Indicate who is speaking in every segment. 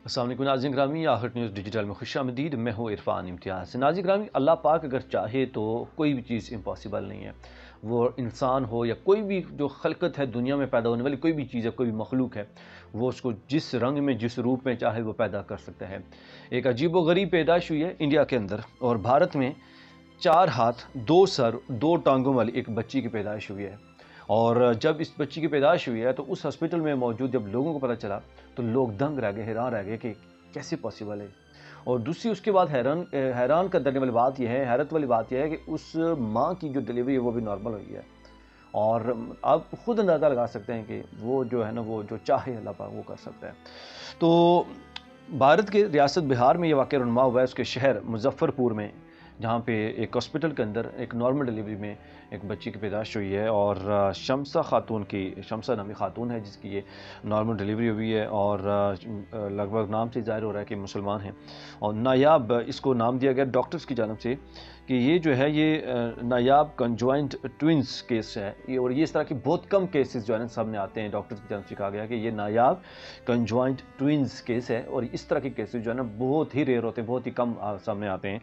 Speaker 1: अस्सलाम वालेकुम नाज़रीन ग्रामी, आहट न्यूज़ डिजिटल में खुशामदीद। मैं हूँ इरफान इम्तियाज़। नाज़रीन ग्रामी, अल्लाह पाक अगर चाहे तो कोई भी चीज़ इम्पॉसिबल नहीं है। वो इंसान हो या कोई भी जो खलकत है दुनिया में पैदा होने वाली कोई भी चीज़ है, कोई भी मखलूक है, वो उसको जिस रंग में जिस रूप में चाहे वो पैदा कर सकता है। एक अजीब व गरीब पैदाइश हुई है इंडिया के अंदर और भारत में 4 हाथ 2 सर 2 टांगों वाली एक बच्ची की पैदाइश हुई है। और जब इस बच्ची की पैदाइश हुई है तो उस हॉस्पिटल में मौजूद जब लोगों को पता चला तो लोग दंग रह गए, हैरान रह गए कि कैसे पॉसिबल है। और दूसरी उसके बाद हैरान कर देने वाली बात यह है, हैरत वाली बात यह है कि उस माँ की जो डिलीवरी है वो भी नॉर्मल हुई है। और आप खुद अंदाज़ा लगा सकते हैं कि वो जो है ना, वो जो चाहे अल्लाह पाक वो कर सकता है। तो भारत के रियासत बिहार में ये वाक़या रुनमा हुआ है, उसके शहर मुज़फ़्फ़रपुर में, जहाँ पे एक हॉस्पिटल के अंदर एक नॉर्मल डिलीवरी में एक बच्ची की पैदाइश हुई है। और शम्सा नामी खातून है जिसकी ये नॉर्मल डिलीवरी हुई है। और लगभग नाम से ज़ाहिर हो रहा है कि मुसलमान हैं। और नायाब इसको नाम दिया गया डॉक्टर्स की जानब से कि ये जो है ये नायाब कंजॉइंट ट्विंस केस है। और ये इस तरह के बहुत कम केसेस जो है ना सामने आते हैं। डॉक्टर्स की जानब से कहा गया कि ये नायाब कंजॉइंट ट्विंस केस है और इस तरह के केसेस जो है ना बहुत ही रेयर होते हैं, बहुत ही कम सामने आते हैं।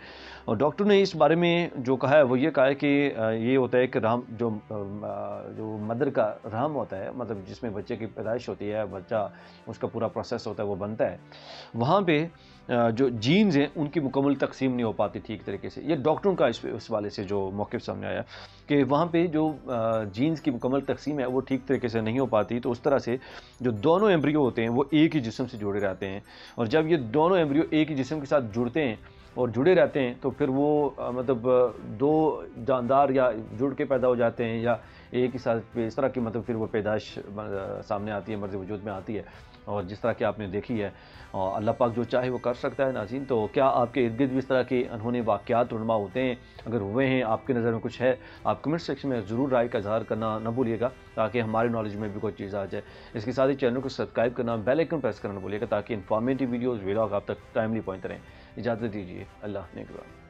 Speaker 1: और डॉक्टर ने इस बारे में जो कहा है वो ये कहा है कि ये होता है कि जो मदर का रहम होता है, मतलब जिसमें बच्चे की पैदाइश होती है, बच्चा उसका पूरा प्रोसेस होता है, वो बनता है, वहाँ पे जो जीन्स हैं उनकी मुकम्मल तकसीम नहीं हो पाती ठीक तरीके से। ये डॉक्टरों का इस वाले से जो मौक़िफ़ सामने आया कि वहाँ पे जो जीन्स की मुकम्मल तकसीम है वो ठीक तरीके से नहीं हो पाती। तो उस तरह से जो दोनों एम्ब्रियो होते हैं वो एक ही जिस्म से जुड़े रहते हैं। और जब ये दोनों एम्ब्रियो एक ही जिस्म के साथ जुड़ते हैं और जुड़े रहते हैं तो फिर वो मतलब दो जानदार या जुड़ के पैदा हो जाते हैं या एक ही साथ इस तरह की, मतलब फिर वो पैदाइश सामने आती है, मर्ज़ वजूद में आती है। और जिस तरह की आपने देखी है, और अल्लाह पाक जो चाहे वो कर सकता है। नाज़रीन, तो क्या आपके इर्द गिर्द भी इस तरह के अनहोने वाक़यात रुनमा होते हैं? अगर हुए हैं, आपकी नज़र में कुछ है, आप कमेंट सेक्शन में ज़रूर राय का इज़हार करना न भूलिएगा ताकि हमारे नॉलेज में भी कोई चीज़ आ जाए। इसके साथ ही चैनल को सब्सक्राइब करना, बेल आइकन प्रेस करना न भूलिएगा ताकि इन्फॉर्मेटिव वीडियोज़ व्लॉग आप तक टाइमली पहुँचते रहें। इजाज़त दीजिए, अल्लाह निगहबान।